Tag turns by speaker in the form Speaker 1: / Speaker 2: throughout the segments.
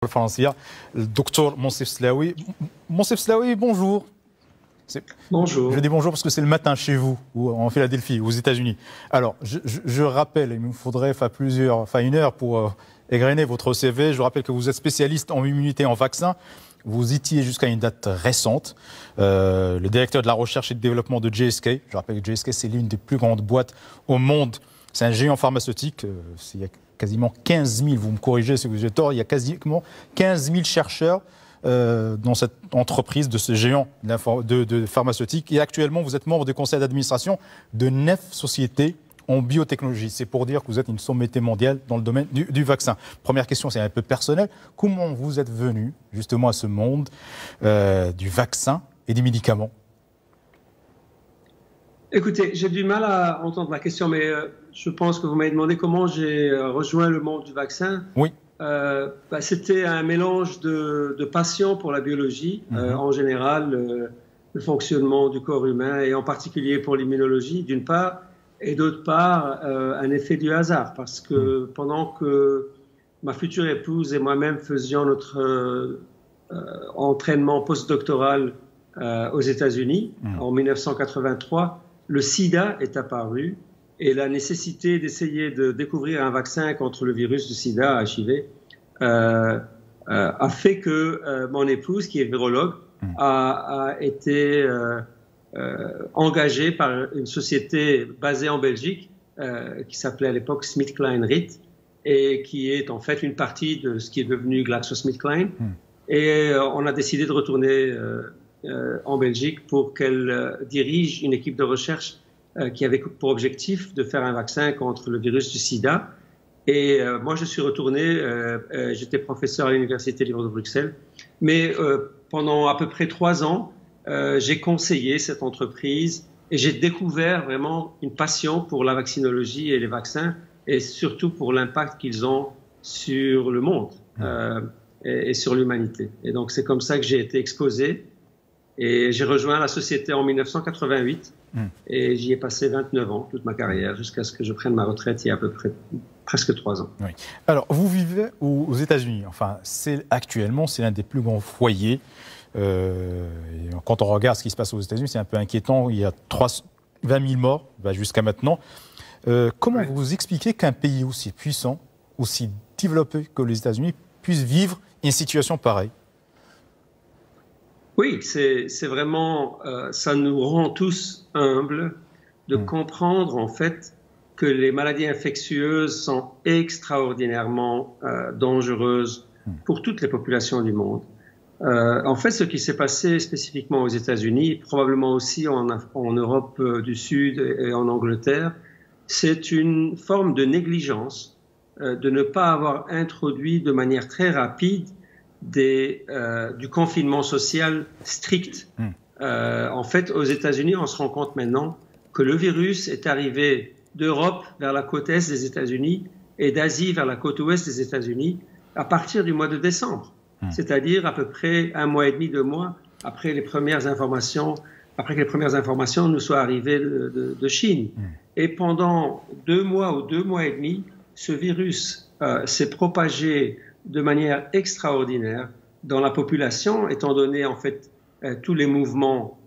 Speaker 1: الفرنسية الدكتور منصف Slaoui. Monsef Slaoui, bonjour.
Speaker 2: Bonjour.
Speaker 1: Je dis bonjour parce que c'est le matin chez vous, ou en Philadelphie, aux États-Unis. Alors, je rappelle, il me faudrait une heure pour égrener votre CV. Je rappelle que vous êtes spécialiste en immunité en vaccin. Vous étiez jusqu'à une date récente le directeur de la recherche et de développement de GSK. Je rappelle que GSK, c'est l'une des plus grandes boîtes au monde. C'est un géant pharmaceutique. Il y a quasiment 15 000, vous me corrigez si vous êtes tort, il y a quasiment 15 000 chercheurs dans cette entreprise de ce géant de pharmaceutique. Et actuellement, vous êtes membre du conseil d'administration de 9 sociétés en biotechnologie. C'est pour dire que vous êtes une sommité mondiale dans le domaine du vaccin. Première question, c'est un peu personnel. Comment vous êtes venu justement à ce monde du vaccin et des médicaments?
Speaker 2: Écoutez, j'ai du mal à entendre la question, mais je pense que vous m'avez demandé comment j'ai rejoint le monde du vaccin.
Speaker 1: Oui.
Speaker 2: C'était un mélange de passion pour la biologie, en général, le fonctionnement du corps humain, et en particulier pour l'immunologie, d'une part, et d'autre part, un effet du hasard, parce que pendant que ma future épouse et moi-même faisions notre entraînement postdoctoral aux États-Unis, en 1983, le sida est apparu et la nécessité d'essayer de découvrir un vaccin contre le virus du sida, HIV, a fait que mon épouse, qui est virologue, a été engagée par une société basée en Belgique qui s'appelait à l'époque SmithKline Rite et qui est en fait une partie de ce qui est devenu GlaxoSmithKline. Et on a décidé de retourner en Belgique pour qu'elle dirige une équipe de recherche qui avait pour objectif de faire un vaccin contre le virus du sida. Et moi, je suis retourné, j'étais professeur à l'Université libre de Bruxelles, mais pendant à peu près 3 ans, j'ai conseillé cette entreprise et j'ai découvert vraiment une passion pour la vaccinologie et les vaccins, et surtout pour l'impact qu'ils ont sur le monde et sur l'humanité. Et donc, c'est comme ça que j'ai été exposé. Et j'ai rejoint la société en 1988 et j'y ai passé 29 ans, toute ma carrière, jusqu'à ce que je prenne ma retraite il y a à peu près presque 3 ans.
Speaker 1: Oui. Alors, vous vivez aux États-Unis. Enfin, actuellement, c'est l'un des plus grands foyers. Et quand on regarde ce qui se passe aux États-Unis, c'est un peu inquiétant. Il y a 20 000 morts jusqu'à maintenant. Comment vous expliquez qu'un pays aussi puissant, aussi développé que les États-Unis, puisse vivre une situation pareille?
Speaker 2: Oui, c'est vraiment, ça nous rend tous humbles de comprendre en fait que les maladies infectieuses sont extraordinairement dangereuses pour toutes les populations du monde. En fait, ce qui s'est passé spécifiquement aux États-Unis, probablement aussi en Europe du Sud et en Angleterre, c'est une forme de négligence de ne pas avoir introduit de manière très rapide du confinement social strict. En fait, aux États-Unis, on se rend compte maintenant que le virus est arrivé d'Europe vers la côte est des États-Unis et d'Asie vers la côte ouest des États-Unis à partir du mois de décembre, c'est-à-dire à peu près 1 mois et demi, 2 mois après que les premières informations nous soient arrivées de Chine. Et pendant 2 mois ou 2 mois et demi, ce virus s'est propagé de manière extraordinaire dans la population, étant donné en fait tous les mouvements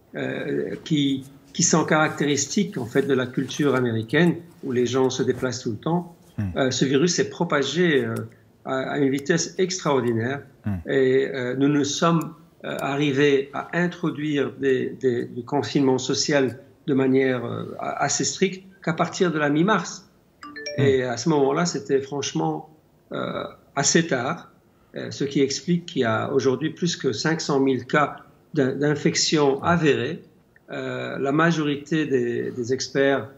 Speaker 2: qui sont caractéristiques en fait de la culture américaine, où les gens se déplacent tout le temps. Ce virus s'est propagé à une vitesse extraordinaire et nous nous sommes arrivés à introduire du confinement social de manière assez stricte qu'à partir de la mi-mars. Et à ce moment-là, c'était franchement assez tard, ce qui explique qu'il y a aujourd'hui plus que 500 000 cas d'infection avérés. La majorité des experts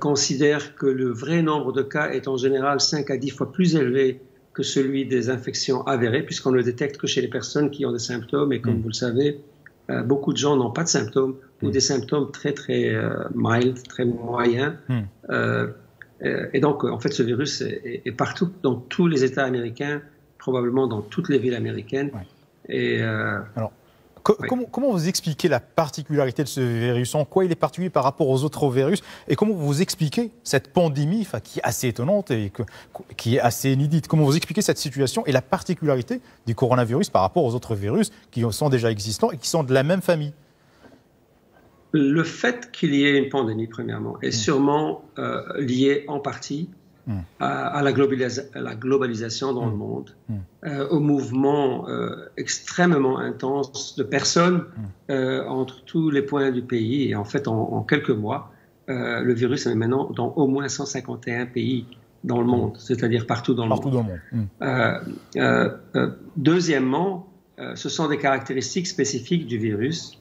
Speaker 2: considèrent que le vrai nombre de cas est en général 5 à 10 fois plus élevé que celui des infections avérées, puisqu'on ne le détecte que chez les personnes qui ont des symptômes. Et comme vous le savez, beaucoup de gens n'ont pas de symptômes ou des symptômes très, très mild, très moyens. Et donc, en fait, ce virus est partout, dans tous les États américains, probablement dans toutes les villes américaines.
Speaker 1: Ouais.
Speaker 2: Et
Speaker 1: alors,
Speaker 2: Oui.
Speaker 1: Comment vous expliquez la particularité de ce virus? En quoi il est particulier par rapport aux autres virus? Et comment vous expliquez cette pandémie qui est assez étonnante et qui est assez inédite? Comment vous expliquez cette situation et la particularité du coronavirus par rapport aux autres virus qui sont déjà existants et qui sont de la même famille?
Speaker 2: Le fait qu'il y ait une pandémie, premièrement, est sûrement lié en partie à la globalisation dans le monde, au mouvement extrêmement intense de personnes entre tous les points du pays. Et en fait, en quelques mois, le virus est maintenant dans au moins 151 pays dans le monde, c'est-à-dire partout dans le monde. Deuxièmement, ce sont des caractéristiques spécifiques du virus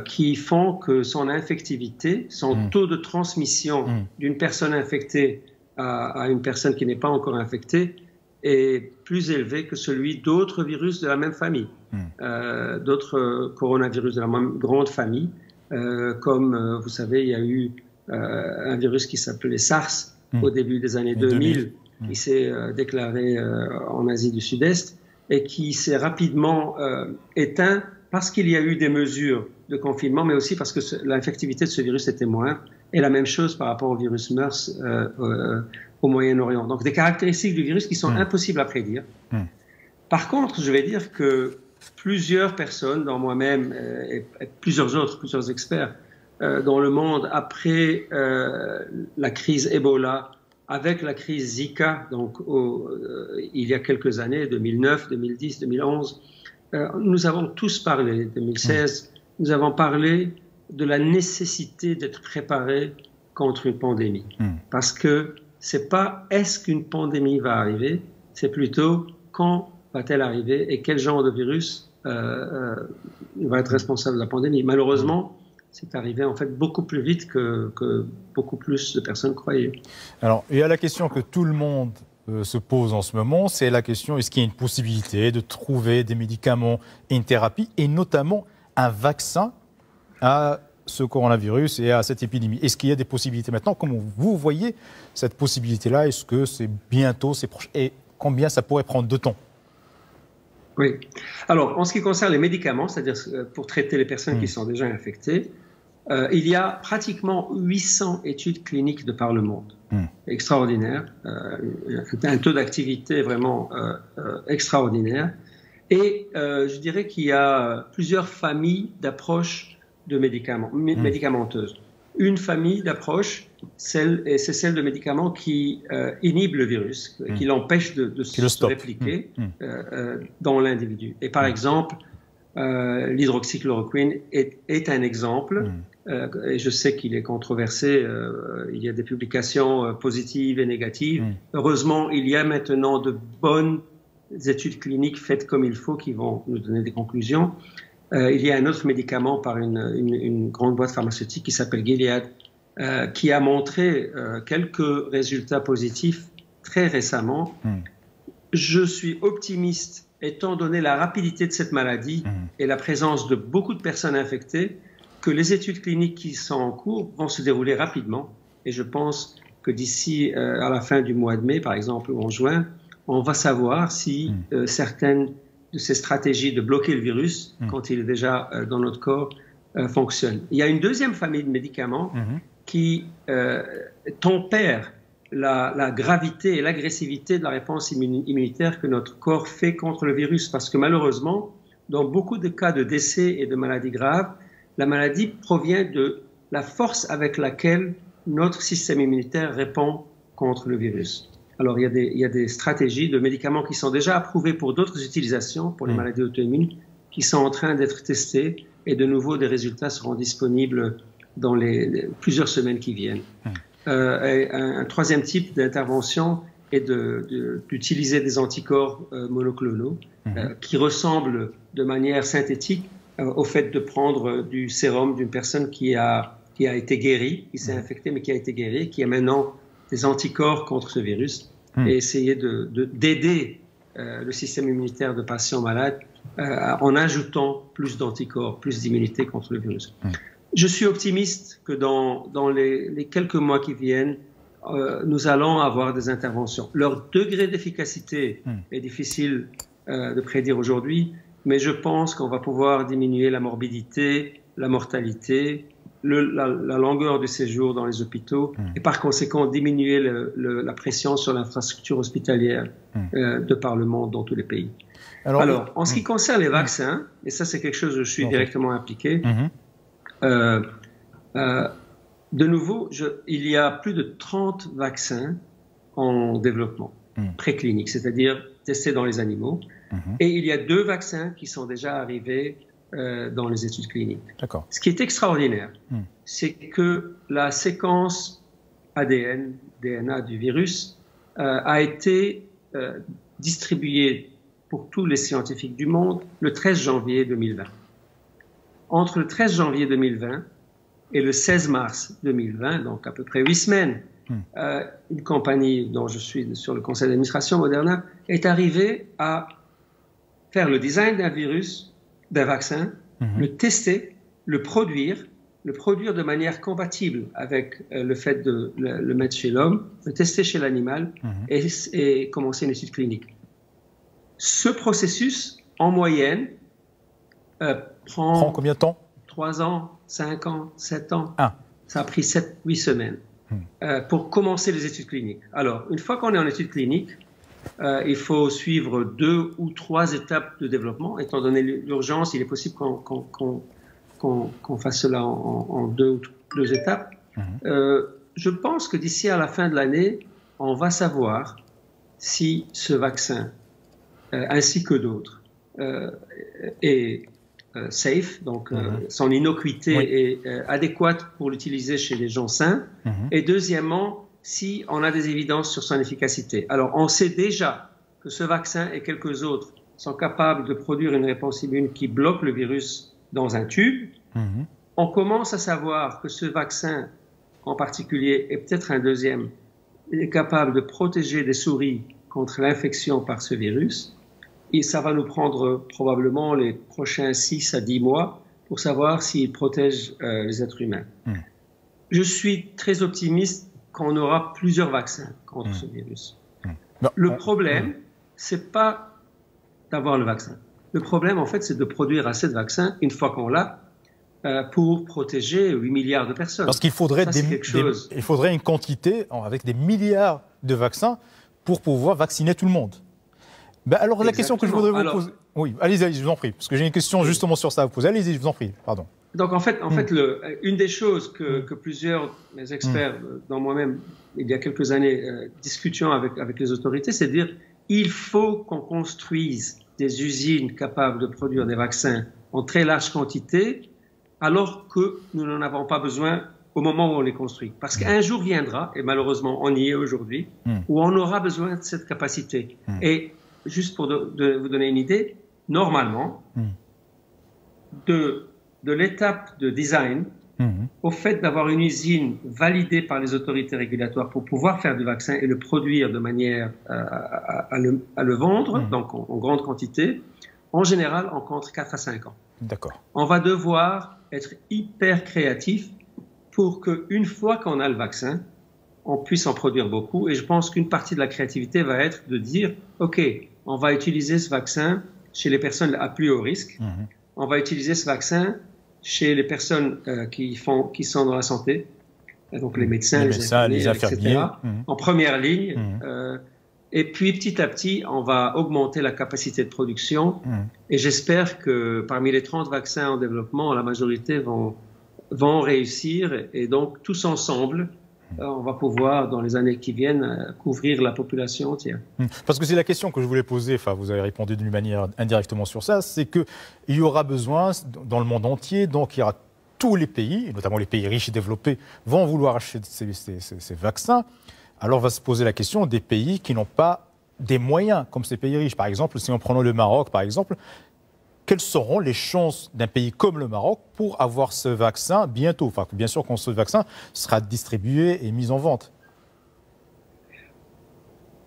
Speaker 2: qui font que son infectivité, son taux de transmission d'une personne infectée à une personne qui n'est pas encore infectée est plus élevé que celui d'autres virus de la même famille, d'autres coronavirus de la même grande famille, comme vous savez, il y a eu un virus qui s'appelait SARS au début des années 2000 qui s'est déclaré en Asie du Sud-Est et qui s'est rapidement éteint parce qu'il y a eu des mesures de confinement, mais aussi parce que l'infectivité de ce virus était moindre. Et la même chose par rapport au virus MERS au Moyen-Orient. Donc des caractéristiques du virus qui sont impossibles à prédire. Par contre, je vais dire que plusieurs personnes, dont moi-même et plusieurs experts dans le monde, après la crise Ebola, avec la crise Zika, donc il y a quelques années, 2009, 2010, 2011, nous avons tous parlé, 2016, nous avons parlé de la nécessité d'être préparé contre une pandémie. Parce que c'est pas est-ce qu'une pandémie va arriver, c'est plutôt quand va-t-elle arriver et quel genre de virus va être responsable de la pandémie. Malheureusement, c'est arrivé en fait beaucoup plus vite que beaucoup plus de personnes croyaient.
Speaker 1: Alors, il y a la question que tout le monde se pose en ce moment, c'est la question, est-ce qu'il y a une possibilité de trouver des médicaments et une thérapie, et notamment un vaccin à ce coronavirus et à cette épidémie? Est-ce qu'il y a des possibilités maintenant? Comment vous voyez cette possibilité-là? Est-ce que c'est bientôt, c'est proche? Et combien ça pourrait prendre de temps?
Speaker 2: Oui. Alors, en ce qui concerne les médicaments, c'est-à-dire pour traiter les personnes qui sont déjà infectées, il y a pratiquement 800 études cliniques de par le monde. Extraordinaire. Un taux d'activité vraiment extraordinaire. Et je dirais qu'il y a plusieurs familles d'approches de médicamenteuses. Une famille d'approches, c'est celle de médicaments qui inhibent le virus, qui l'empêchent de se répliquer dans l'individu. Et par exemple, l'hydroxychloroquine est un exemple, et je sais qu'il est controversé, il y a des publications positives et négatives. Heureusement, il y a maintenant de bonnes études cliniques faites comme il faut qui vont nous donner des conclusions. Il y a un autre médicament par une grande boîte pharmaceutique qui s'appelle Gilead, qui a montré quelques résultats positifs très récemment. Je suis optimiste, étant donné la rapidité de cette maladie et la présence de beaucoup de personnes infectées, que les études cliniques qui sont en cours vont se dérouler rapidement. Et je pense que d'ici à la fin du mois de mai, par exemple, ou en juin, on va savoir si certaines de ces stratégies de bloquer le virus, quand il est déjà dans notre corps, fonctionnent. Il y a une deuxième famille de médicaments qui tempèrent la gravité et l'agressivité de la réponse immunitaire que notre corps fait contre le virus. Parce que malheureusement, dans beaucoup de cas de décès et de maladies graves, la maladie provient de la force avec laquelle notre système immunitaire répond contre le virus. Alors, il y a des stratégies de médicaments qui sont déjà approuvés pour d'autres utilisations, pour les maladies auto-immunes, qui sont en train d'être testés, et de nouveau, des résultats seront disponibles dans plusieurs semaines qui viennent. Un troisième type d'intervention est d'utiliser des anticorps monoclonaux qui ressemblent de manière synthétique au fait de prendre du sérum d'une personne qui a été guérie, qui s'est infectée mais qui a été guérie, qui a maintenant des anticorps contre ce virus, et essayer d'aider le système immunitaire de patients malades en ajoutant plus d'anticorps, plus d'immunité contre le virus. Je suis optimiste que dans les quelques mois qui viennent, nous allons avoir des interventions. Leur degré d'efficacité est difficile de prédire aujourd'hui, mais je pense qu'on va pouvoir diminuer la morbidité, la mortalité, la longueur du séjour dans les hôpitaux et par conséquent diminuer la pression sur l'infrastructure hospitalière de par le monde dans tous les pays. Alors en ce qui concerne les vaccins, et ça c'est quelque chose où je suis directement impliqué, de nouveau, il y a plus de 30 vaccins en développement préclinique, c'est-à-dire testés dans les animaux, et il y a 2 vaccins qui sont déjà arrivés dans les études cliniques. Ce qui est extraordinaire, c'est que la séquence ADN, DNA du virus a été distribuée pour tous les scientifiques du monde le 13 janvier 2020. Entre le 13 janvier 2020 et le 16 mars 2020, donc à peu près 8 semaines, une compagnie dont je suis sur le conseil d'administration, Moderna, est arrivée à faire le design d'un virus, d'un vaccin, le tester, le produire de manière compatible avec le fait de le mettre chez l'homme, le tester chez l'animal et commencer une étude clinique. Ce processus, en moyenne, prend
Speaker 1: combien de temps?
Speaker 2: 3 ans, 5 ans, 7 ans. Ça a pris 7-8 semaines pour commencer les études cliniques. Alors, une fois qu'on est en études cliniques, il faut suivre 2 ou 3 étapes de développement. Étant donné l'urgence, il est possible qu'on fasse cela en 2 étapes. Je pense que d'ici à la fin de l'année, on va savoir si ce vaccin, ainsi que d'autres, est safe, donc son innocuité est adéquate pour l'utiliser chez les gens sains. Et deuxièmement, si on a des évidences sur son efficacité. Alors, on sait déjà que ce vaccin et quelques autres sont capables de produire une réponse immune qui bloque le virus dans un tube. On commence à savoir que ce vaccin, en particulier, et peut-être un deuxième, est capable de protéger des souris contre l'infection par ce virus. Et ça va nous prendre probablement les prochains 6 à 10 mois pour savoir s'il protège les êtres humains. Je suis très optimiste qu'on aura plusieurs vaccins contre ce virus. Le problème, c'est pas d'avoir le vaccin. Le problème, en fait, c'est de produire assez de vaccins, une fois qu'on l'a, pour protéger 8 milliards de personnes.
Speaker 1: Parce qu'il faudrait, il faudrait une quantité avec des milliards de vaccins pour pouvoir vacciner tout le monde. Alors, la question que je voudrais vous poser... Oui, allez-y, je vous en prie, parce que j'ai une question justement sur ça à vous poser. Allez-y, je vous en prie, pardon.
Speaker 2: Donc, en fait, une des choses que plusieurs mes experts, dont moi-même, il y a quelques années, discutions avec les autorités, c'est de dire il faut qu'on construise des usines capables de produire des vaccins en très large quantité, alors que nous n'en avons pas besoin au moment où on les construit. Parce qu'un jour viendra, et malheureusement, on y est aujourd'hui, où on aura besoin de cette capacité. Et juste pour vous donner une idée, normalement, de l'étape de design au fait d'avoir une usine validée par les autorités régulatoires pour pouvoir faire du vaccin et le produire de manière à le vendre, donc en grande quantité, en général, on compte 4 à 5 ans.
Speaker 1: D'accord.
Speaker 2: On va devoir être hyper créatif pour qu'une fois qu'on a le vaccin, on puisse en produire beaucoup. Et je pense qu'une partie de la créativité va être de dire, OK, on va utiliser ce vaccin chez les personnes à plus haut risque. On va utiliser ce vaccin chez les personnes qui sont dans la santé, donc les médecins, les infirmiers, etc., en première ligne. Et puis, petit à petit, on va augmenter la capacité de production. Et j'espère que parmi les 30 vaccins en développement, la majorité vont réussir. Et donc, tous ensemble, on va pouvoir, dans les années qui viennent, couvrir la population entière.
Speaker 1: Parce que c'est la question que je voulais poser, enfin vous avez répondu d'une manière indirectement sur ça, c'est qu'il y aura besoin dans le monde entier, donc il y aura tous les pays, et notamment les pays riches et développés, vont vouloir acheter ces vaccins. Alors va se poser la question des pays qui n'ont pas des moyens, comme ces pays riches. Par exemple, si on prend le Maroc, par exemple, quelles seront les chances d'un pays comme le Maroc pour avoir ce vaccin bientôt? Enfin, bien sûr, quand ce vaccin sera distribué et mis en vente.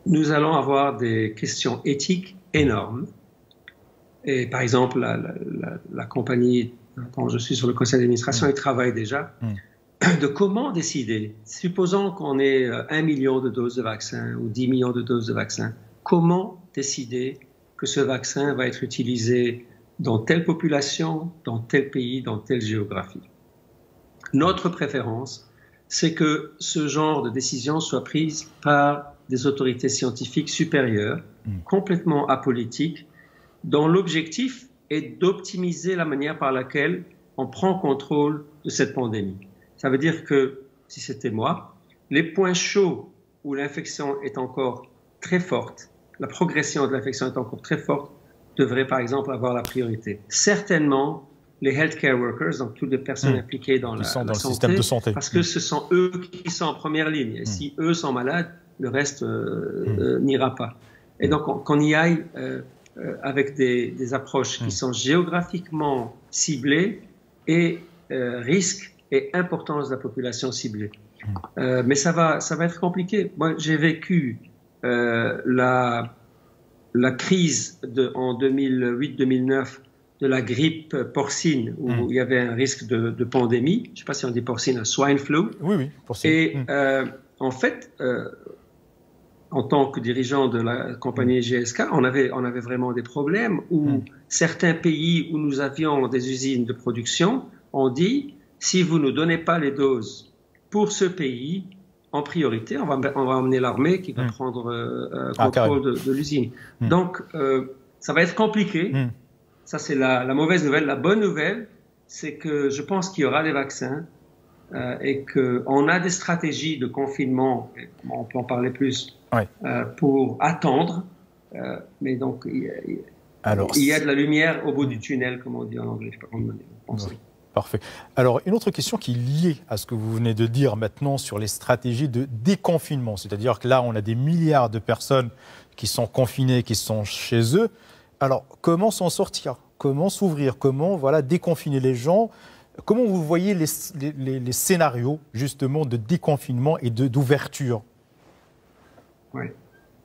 Speaker 2: Nous allons avoir des questions éthiques énormes. Et par exemple, la compagnie dont je suis sur le conseil d'administration, elle travaille déjà de comment décider. Supposons qu'on ait 1 million de doses de vaccin ou 10 millions de doses de vaccin. Comment décider que ce vaccin va être utilisé dans telle population, dans tel pays, dans telle géographie. Notre préférence, c'est que ce genre de décision soit prise par des autorités scientifiques supérieures, complètement apolitiques, dont l'objectif est d'optimiser la manière par laquelle on prend contrôle de cette pandémie. Ça veut dire que, si c'était moi, les points chauds où l'infection est encore très forte, la progression de l'infection est encore très forte, devraient par exemple avoir la priorité. Certainement, les healthcare workers, donc toutes les personnes impliquées dans la
Speaker 1: le
Speaker 2: santé,
Speaker 1: système de santé.
Speaker 2: parce que ce sont eux qui sont en première ligne. Et si eux sont malades, le reste n'ira pas. Et donc, qu'on y aille avec des approches qui sont géographiquement ciblées et risque et importance de la population ciblée. Mais ça va être compliqué. Moi, j'ai vécu la crise en 2008-2009 de la grippe porcine, où il y avait un risque de pandémie. Je ne sais pas si on dit porcine, swine flu.
Speaker 1: Oui, porcine.
Speaker 2: Et en fait, en tant que dirigeant de la compagnie GSK, on avait vraiment des problèmes où certains pays où nous avions des usines de production ont dit, si vous ne nous donnez pas les doses pour ce pays, en priorité, on va emmener l'armée qui va prendre contrôle de l'usine. Donc, ça va être compliqué. Ça, c'est la mauvaise nouvelle. La bonne nouvelle, c'est que je pense qu'il y aura des vaccins et qu'on a des stratégies de confinement, on peut en parler plus, pour attendre. Mais donc, il y a de la lumière au bout du tunnel, comme on dit en anglais. Je ne sais pas comment penser.
Speaker 1: Parfait. Alors, une autre question qui est liée à ce que vous venez de dire maintenant sur les stratégies de déconfinement. C'est-à-dire que là, on a des milliards de personnes qui sont confinées, qui sont chez eux. Alors, comment s'en sortir? Comment s'ouvrir? Comment déconfiner les gens? Comment vous voyez les scénarios, justement, de déconfinement et d'ouverture?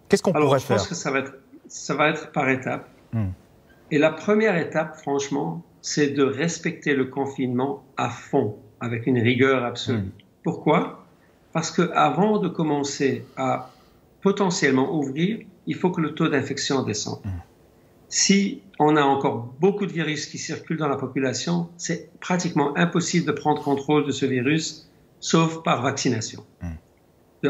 Speaker 1: Qu'est-ce qu'on pourrait faire?
Speaker 2: Je pense que ça va être par étapes. Et la première étape, franchement, c'est de respecter le confinement à fond, avec une rigueur absolue. Pourquoi? Parce qu'avant de commencer à potentiellement ouvrir, il faut que le taux d'infection descende. Si on a encore beaucoup de virus qui circulent dans la population, c'est pratiquement impossible de prendre contrôle de ce virus, sauf par vaccination.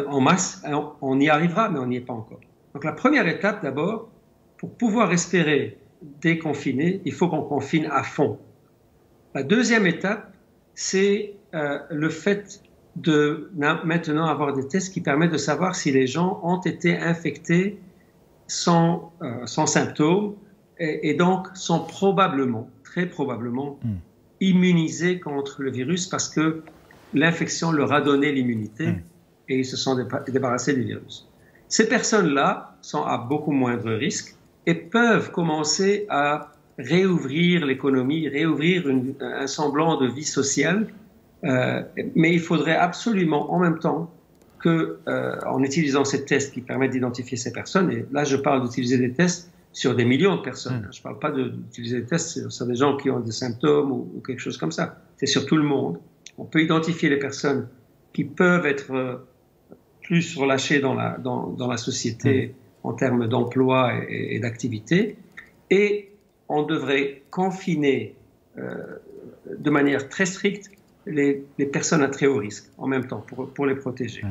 Speaker 2: En masse, on y arrivera, mais on n'y est pas encore. Donc la première étape, d'abord, pour pouvoir espérer déconfiner, il faut qu'on confine à fond. La deuxième étape, c'est le fait de maintenant avoir des tests qui permettent de savoir si les gens ont été infectés sans symptômes et donc sont probablement, très probablement, immunisés contre le virus parce que l'infection leur a donné l'immunité et ils se sont débarrassés du virus. Ces personnes-là sont à beaucoup moindre risque et peuvent commencer à réouvrir l'économie, réouvrir un semblant de vie sociale. Mais il faudrait absolument, en même temps, en utilisant ces tests qui permettent d'identifier ces personnes, et là je parle d'utiliser des tests sur des millions de personnes, je ne parle pas d'utiliser des tests sur des gens qui ont des symptômes ou quelque chose comme ça, c'est sur tout le monde. On peut identifier les personnes qui peuvent être plus relâchées dans la société en termes d'emploi et d'activité, et on devrait confiner de manière très stricte les personnes à très haut risque en même temps pour les protéger.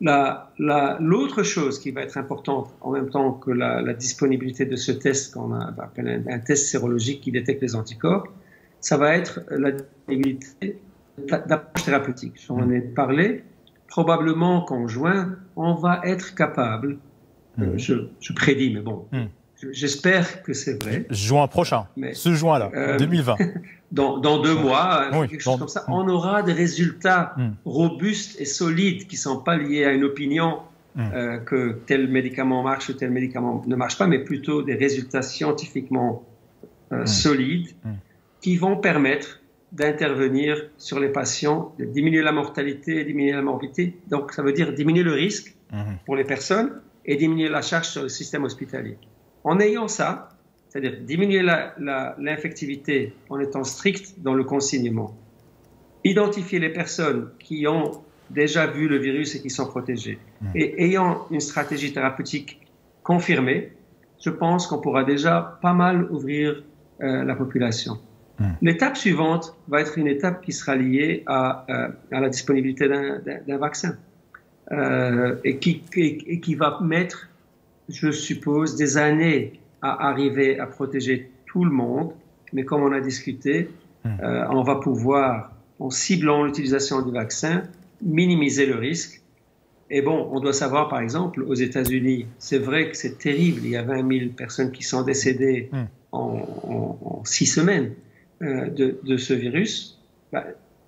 Speaker 2: L'autre chose qui va être importante en même temps que la disponibilité de ce test qu'on appelle un test sérologique qui détecte les anticorps, ça va être la disponibilité d'approches thérapeutiques. J'en ai parlé. Probablement qu'en juin, on va être capable, je prédis, mais bon, j'espère que c'est vrai.
Speaker 1: Juin prochain, ce juin-là, 2020.
Speaker 2: Dans 2 mois, quelque chose comme ça, on aura des résultats robustes et solides qui ne sont pas liés à une opinion que tel médicament marche ou tel médicament ne marche pas, mais plutôt des résultats scientifiquement solides qui vont permettre d'intervenir sur les patients, de diminuer la mortalité, diminuer la morbidité. Donc, ça veut dire diminuer le risque pour les personnes et diminuer la charge sur le système hospitalier. En ayant ça, c'est-à-dire diminuer l'infectivité en étant strict dans le consignement, identifier les personnes qui ont déjà vu le virus et qui sont protégées, et ayant une stratégie thérapeutique confirmée, je pense qu'on pourra déjà pas mal ouvrir la population. L'étape suivante va être une étape qui sera liée à la disponibilité d'un vaccin et qui va mettre, je suppose, des années à arriver à protéger tout le monde. Mais comme on a discuté, on va pouvoir, en ciblant l'utilisation du vaccin, minimiser le risque. Et bon, on doit savoir, par exemple, aux États-Unis, c'est vrai que c'est terrible, il y a 20 000 personnes qui sont décédées en 6 semaines de ce virus.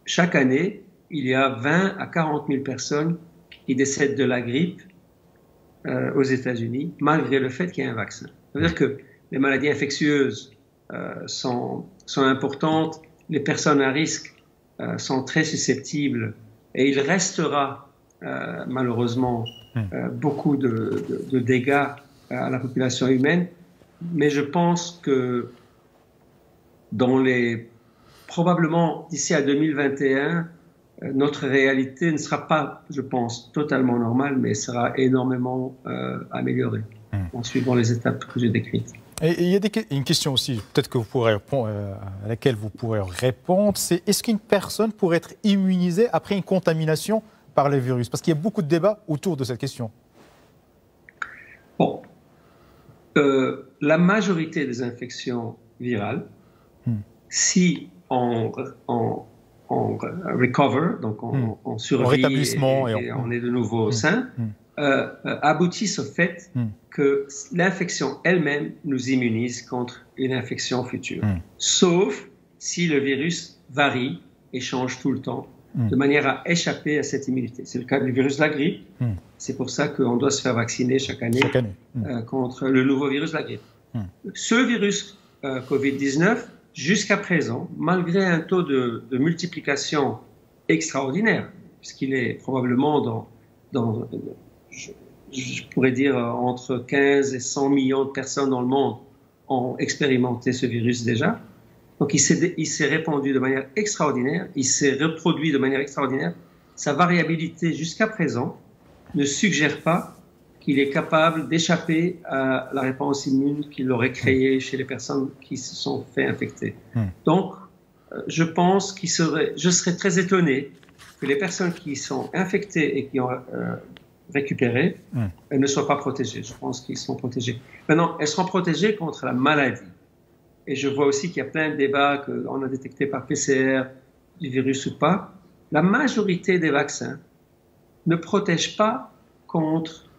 Speaker 2: Chaque année, il y a 20 à 40 000 personnes qui décèdent de la grippe aux États-Unis, malgré le fait qu'il y ait un vaccin. Ça veut dire que les maladies infectieuses sont importantes, les personnes à risque sont très susceptibles et il restera malheureusement beaucoup de dégâts à la population humaine. Mais je pense que probablement d'ici à 2021, notre réalité ne sera pas, je pense, totalement normale, mais sera énormément améliorée en suivant les étapes que j'ai décrites.
Speaker 1: Et il y a une question aussi, peut-être que vous pourrez répondre, à laquelle vous pourrez répondre, c'est est-ce qu'une personne pourrait être immunisée après une contamination par les virus? Parce qu'il y a beaucoup de débats autour de cette question.
Speaker 2: Bon, la majorité des infections virales, si on recover, donc on survit
Speaker 1: rétablissement
Speaker 2: et on est de nouveau sain, aboutissent au fait que l'infection elle-même nous immunise contre une infection future. Sauf si le virus varie et change tout le temps, de manière à échapper à cette immunité. C'est le cas du virus de la grippe. C'est pour ça qu'on doit se faire vacciner chaque année. Contre le nouveau virus de la grippe. Ce virus Covid-19, jusqu'à présent, malgré un taux de multiplication extraordinaire, puisqu'il est probablement je pourrais dire entre 15 et 100 millions de personnes dans le monde ont expérimenté ce virus déjà. Donc il s'est répandu de manière extraordinaire, il s'est reproduit de manière extraordinaire. Sa variabilité jusqu'à présent ne suggère pas qu'il est capable d'échapper à la réponse immune qu'il aurait créée chez les personnes qui se sont fait infecter. Donc, je pense je serais très étonné que les personnes qui sont infectées et qui ont récupéré ne soient pas protégées. Je pense qu'ils sont protégés. Maintenant, elles seront protégées contre la maladie. Et je vois aussi qu'il y a plein de débats qu'on a détectés par PCR du virus ou pas. La majorité des vaccins ne protègent pas contre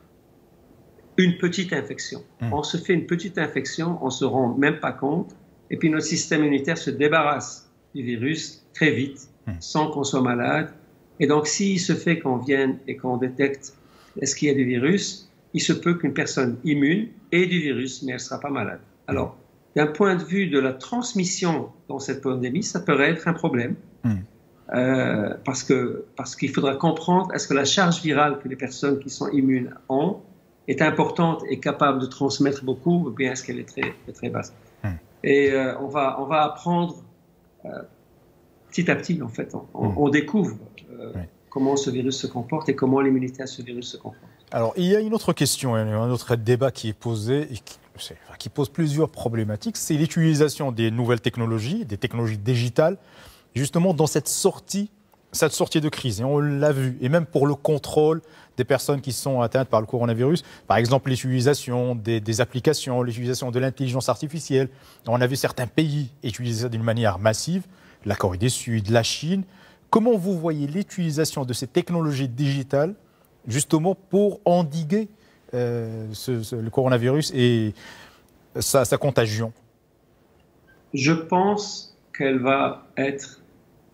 Speaker 2: une petite infection. On se fait une petite infection, on ne se rend même pas compte, et puis notre système immunitaire se débarrasse du virus très vite, sans qu'on soit malade. Et donc, s'il se fait qu'on vienne et qu'on détecte est-ce qu'il y a du virus, il se peut qu'une personne immune ait du virus, mais elle ne sera pas malade. Alors, d'un point de vue de la transmission dans cette pandémie, ça pourrait être un problème, parce qu'il faudra comprendre est-ce que la charge virale que les personnes qui sont immunes ont est importante et capable de transmettre beaucoup, ou bien est-ce qu'elle est très, très basse. Et on va apprendre petit à petit, en fait. On découvre comment ce virus se comporte et comment l'immunité à ce virus se comporte.
Speaker 1: Alors, il y a une autre question, un autre débat qui est posé, et qui pose plusieurs problématiques, c'est l'utilisation des nouvelles technologies, des technologies digitales, justement dans cette sortie de crise. Et on l'a vu, et même pour le contrôle des personnes qui sont atteintes par le coronavirus, par exemple l'utilisation des applications, l'utilisation de l'intelligence artificielle. On a vu certains pays utiliser ça d'une manière massive, la Corée du Sud, la Chine. Comment vous voyez l'utilisation de ces technologies digitales, justement pour endiguer le coronavirus et sa contagion?
Speaker 2: Je pense qu'elle va être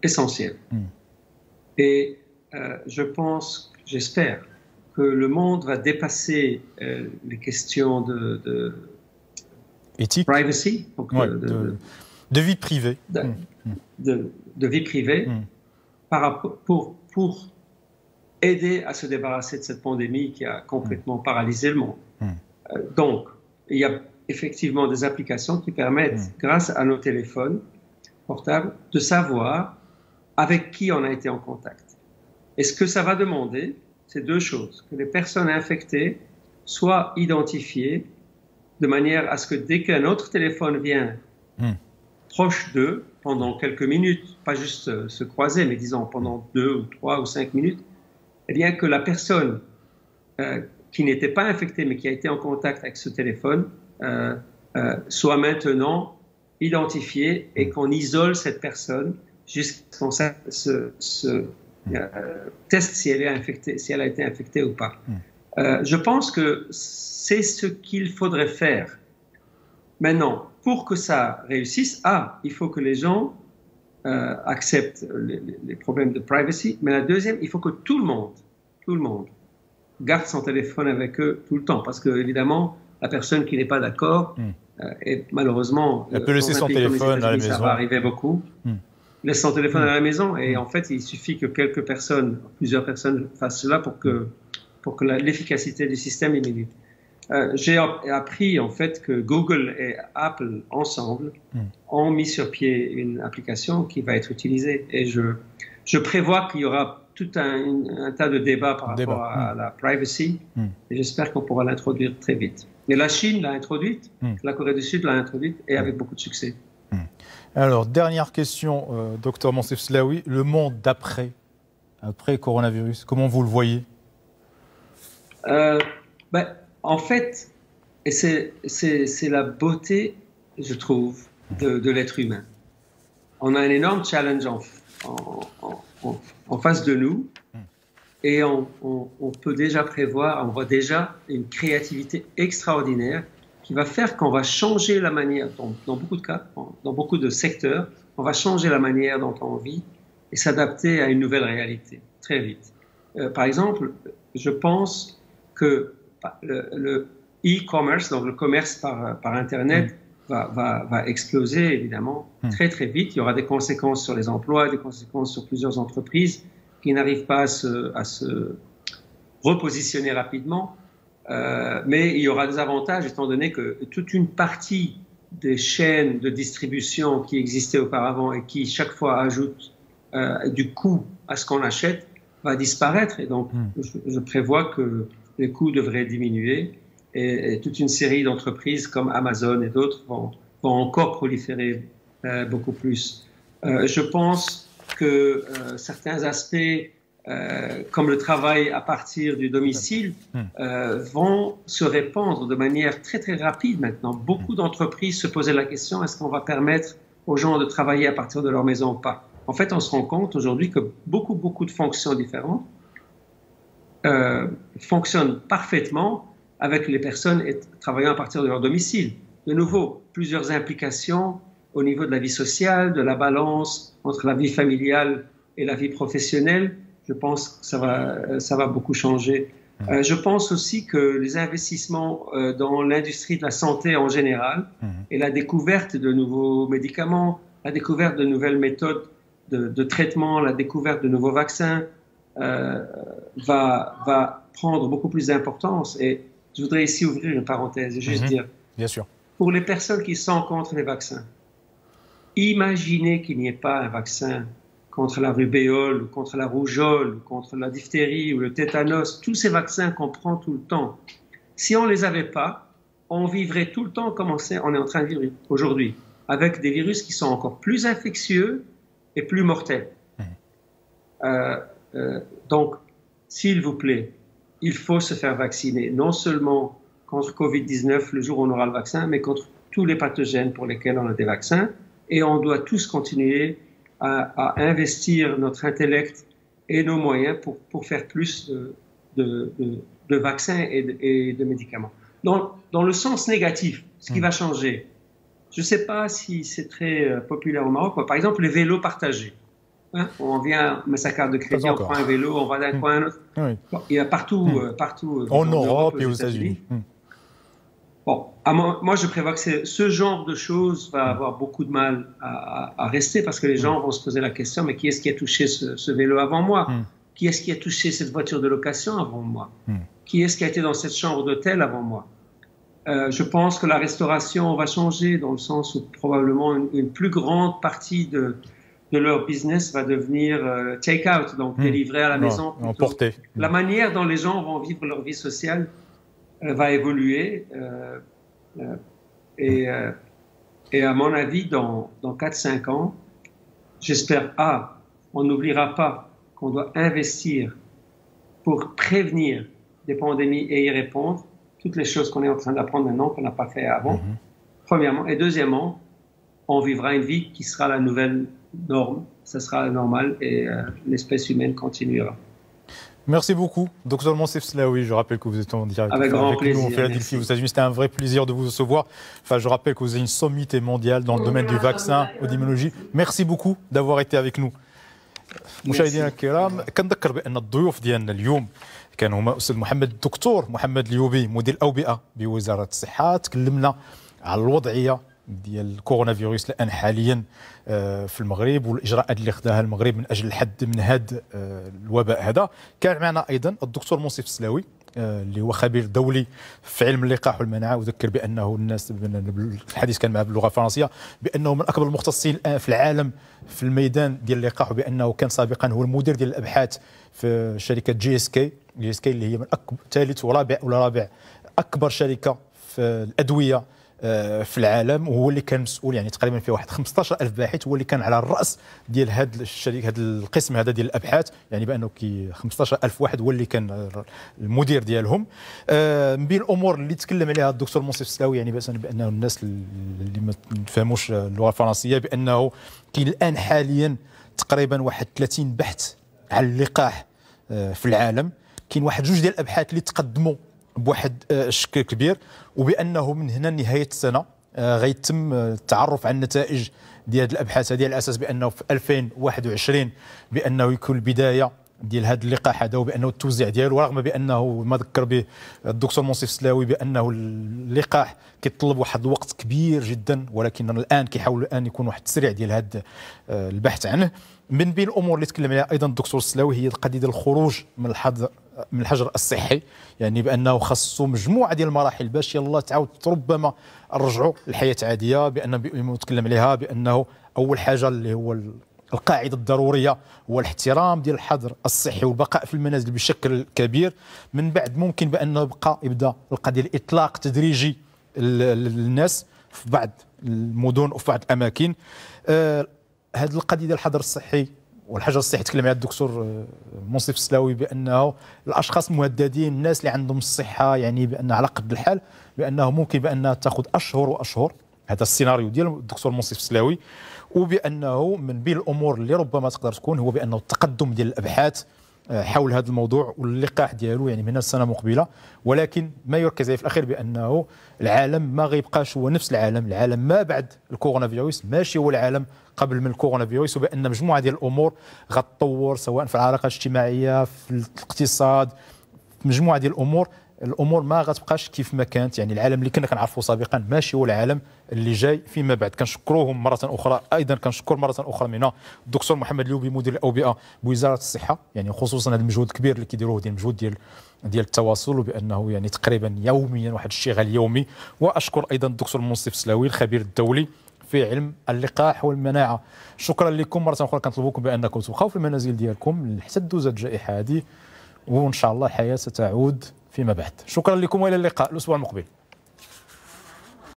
Speaker 2: essentielle. Et j'espère que le monde va dépasser les questions de
Speaker 1: éthique,
Speaker 2: privacy, donc
Speaker 1: de vie privée,
Speaker 2: de vie privée, pour aider à se débarrasser de cette pandémie qui a complètement paralysé le monde. Donc, il y a effectivement des applications qui permettent, grâce à nos téléphones portables, de savoir avec qui on a été en contact. Et ce que ça va demander, c'est deux choses. Que les personnes infectées soient identifiées de manière à ce que dès qu'un autre téléphone vient proche d'eux pendant quelques minutes, pas juste se croiser, mais disons pendant 2 ou 3 ou 5 minutes, eh bien que la personne qui n'était pas infectée mais qui a été en contact avec ce téléphone soit maintenant identifiée et qu'on isole cette personne jusqu'à ce qu'on teste si elle a été infectée ou pas. Je pense que c'est ce qu'il faudrait faire. Maintenant, pour que ça réussisse, il faut que les gens acceptent les problèmes de privacy, mais la deuxième, il faut que tout le monde garde son téléphone avec eux tout le temps, parce que évidemment, la personne qui n'est pas d'accord, et malheureusement,
Speaker 1: elle peut laisser son téléphone à la maison.
Speaker 2: Ça va arriver beaucoup. Laisse son téléphone à la maison, et en fait, il suffit que plusieurs personnes fassent cela pour que l'efficacité du système diminue. J'ai appris en fait que Google et Apple ensemble ont mis sur pied une application qui va être utilisée, et je prévois qu'il y aura tout un tas de débats par rapport à la privacy, et j'espère qu'on pourra l'introduire très vite. Et la Chine l'a introduite, la Corée du Sud l'a introduite, et avec beaucoup de succès.
Speaker 1: Alors, dernière question, Dr Moncef Slaoui, le monde après coronavirus, comment vous le voyez?
Speaker 2: En fait, et c'est la beauté, je trouve, de l'être humain. On a un énorme challenge en face de nous, et on peut déjà prévoir, on voit déjà une créativité extraordinaire qui va faire qu'on va changer la manière, dans beaucoup de cas, dans beaucoup de secteurs, on va changer la manière dont on vit et s'adapter à une nouvelle réalité très vite. Par exemple, je pense que le e-commerce, donc le commerce par Internet, va exploser évidemment très très vite. Il y aura des conséquences sur les emplois, des conséquences sur plusieurs entreprises qui n'arrivent pas à se repositionner rapidement. Mais il y aura des avantages étant donné que toute une partie des chaînes de distribution qui existaient auparavant et qui chaque fois ajoutent du coût à ce qu'on achète va disparaître. Et donc je prévois que les coûts devraient diminuer et toute une série d'entreprises comme Amazon et d'autres vont encore proliférer beaucoup plus. Je pense que certains aspects comme le travail à partir du domicile, vont se répandre de manière très très rapide maintenant. Beaucoup d'entreprises se posaient la question, est-ce qu'on va permettre aux gens de travailler à partir de leur maison ou pas? En fait, on se rend compte aujourd'hui que beaucoup de fonctions différentes fonctionnent parfaitement avec les personnes travaillant à partir de leur domicile. De nouveau, plusieurs implications au niveau de la vie sociale, de la balance entre la vie familiale et la vie professionnelle. Je pense que ça va beaucoup changer. Je pense aussi que les investissements dans l'industrie de la santé en général et la découverte de nouveaux médicaments, la découverte de nouvelles méthodes de traitement, la découverte de nouveaux vaccins va prendre beaucoup plus d'importance. Et je voudrais ici ouvrir une parenthèse et juste dire,
Speaker 1: bien sûr,
Speaker 2: pour les personnes qui sont contre les vaccins, imaginez qu'il n'y ait pas un vaccin contre la rubéole, ou contre la rougeole, ou contre la diphtérie, ou le tétanos, tous ces vaccins qu'on prend tout le temps. Si on ne les avait pas, on vivrait tout le temps comme on est en train de vivre aujourd'hui, avec des virus qui sont encore plus infectieux et plus mortels. Donc, s'il vous plaît, il faut se faire vacciner, non seulement contre Covid-19 le jour où on aura le vaccin, mais contre tous les pathogènes pour lesquels on a des vaccins. Et on doit tous continuer à investir notre intellect et nos moyens pour faire plus de vaccins et de médicaments. Dans le sens négatif, ce qui va changer, je ne sais pas si c'est très populaire au Maroc, mais par exemple les vélos partagés. Hein, on vient, on met sa carte de crédit, on prend un vélo, on va d'un coin à un autre. Oui. Bon, il y a partout
Speaker 1: en Europe et aux États-Unis.
Speaker 2: Bon, moi, je prévois que ce genre de choses va avoir beaucoup de mal à rester parce que les gens vont se poser la question, mais qui est-ce qui a touché ce vélo avant moi? Qui est-ce qui a touché cette voiture de location avant moi? Qui est-ce qui a été dans cette chambre d'hôtel avant moi? Je pense que la restauration va changer dans le sens où probablement une plus grande partie de leur business va devenir take-out, donc délivré à la maison.
Speaker 1: Emporté.
Speaker 2: La manière dont les gens vont vivre leur vie sociale va évoluer et Et à mon avis, dans 4-5 ans, j'espère, on n'oubliera pas qu'on doit investir pour prévenir des pandémies et y répondre, toutes les choses qu'on est en train d'apprendre maintenant, qu'on n'a pas fait avant, premièrement. Et deuxièmement, on vivra une vie qui sera la nouvelle norme, ça sera normal et l'espèce humaine continuera.
Speaker 1: Merci beaucoup, Dr Monsef Slaoui. Je rappelle que vous êtes en direct
Speaker 2: avec
Speaker 1: nous en Philadelphie, aux États-Unis. C'était un vrai plaisir de vous recevoir. Enfin, je rappelle que vous avez une sommité mondiale dans le domaine du vaccin, ou d'immunologie. Merci beaucoup d'avoir été avec nous. مشاهدينا الكرام كنذكر بان الضيوف ديالنا اليوم كانوا هما الاستاذ محمد الدكتور محمد اليوبي مدير الاوبئه بوزاره الصحه. تكلمنا على الوضعيه ديال الكورونا فيروس الان حاليا في المغرب والاجراءات اللي خداها المغرب من اجل الحد من هذا الوباء هذا. كان معنا ايضا الدكتور منصف السلاوي اللي هو خبير دولي في علم اللقاح والمناعه. اذكر بانه الناس الحديث كان معه باللغه الفرنسيه بانه من اكبر المختصين الان في العالم في الميدان ديال اللقاح، وبانه كان سابقا هو المدير ديال الابحاث في شركه جي اس كي اللي هي من ثالث ورابع ولا رابع اكبر شركه في الادويه في العالم، وهو اللي كان مسؤول يعني تقريبا في واحد 15,000 باحث، هو اللي كان على الراس ديال هذا الشركه هذا القسم هذا ديال الابحاث، يعني بانه 15,000 واحد هو اللي كان المدير ديالهم. من بين الامور اللي تكلم عليها الدكتور منصف السلاوي يعني بانه الناس اللي ما تفهموش اللغه الفرنسيه بانه كاين الان حاليا تقريبا واحد 30 بحث على اللقاح في العالم. كاين واحد جوج ديال الابحاث اللي تقدموا بواحد الشكل كبير، وبانه من هنا نهايه السنه غيتم التعرف على النتائج ديال الابحاث هذه، على اساس بانه في 2021 بانه يكون البدايه ديال هذا اللقاح هذا، وبانه التوزيع ديالو رغم بانه ما ذكر به الدكتور منصف السلاوي بانه اللقاح كيطلب واحد الوقت كبير جدا، ولكن الان كيحاولوا الان يكون واحد التسريع ديال هذا البحث عنه. من بين الامور اللي تكلم عليها ايضا الدكتور السلاوي هي القضيه ديال الخروج من الحجر الصحي، يعني بانه خاصو مجموعه ديال المراحل باش يلا تعاود ربما نرجعوا للحياه عاديه. بان تكلم عليها بانه اول حاجه اللي هو القاعده الضروريه هو الاحترام ديال الحظر الصحي والبقاء في المنازل بشكل كبير. من بعد ممكن بانه يبدا القضيه الاطلاق تدريجي للناس في بعض المدن وفي بعض الاماكن. هذه القضيه ديال الحظر الصحي والحجر الصحي تكلم عليها الدكتور منصف السلاوي بانه الاشخاص المهددين، الناس اللي عندهم الصحه يعني بان على قد الحال بانه ممكن بانها تاخذ اشهر واشهر، هذا السيناريو ديال الدكتور منصف السلاوي. وبانه من بين الامور اللي ربما تقدر تكون هو بانه التقدم ديال الابحاث حول هذا الموضوع واللقاح ديالو يعني من السنه مقبله. ولكن ما يركز عليه في الاخير بانه العالم ما غيبقاش هو نفس العالم ما بعد الكورونا فيروس ماشي هو العالم قبل من الكورونا فيروس، وبان مجموعه ديال الامور غتطور سواء في العلاقات الاجتماعيه في الاقتصاد، مجموعه ديال الامور ما غتبقاش كيف ما كانت. يعني العالم اللي كنا كنعرفوا سابقا ماشي هو العالم اللي جاي فيما بعد. كنشكروهم مره اخرى، ايضا كنشكر مره اخرى من الدكتور محمد اليوبي مدير الاوبئه بوزاره الصحه، يعني خصوصا هذا المجهود الكبير اللي كيديروه ديال المجهود ديال التواصل، وبانه يعني تقريبا يوميا واحد الشغل يومي. واشكر ايضا الدكتور منصف السلاوي الخبير الدولي في علم اللقاح والمناعه. شكرا لكم مره اخرى. كنطلبوكم بانكم تبقاو في المنازل ديالكم حتى تدوز الجائحه هذه، وان شاء الله الحياه ستعود فيما بعد. شكرا لكم والى اللقاء الاسبوع المقبل.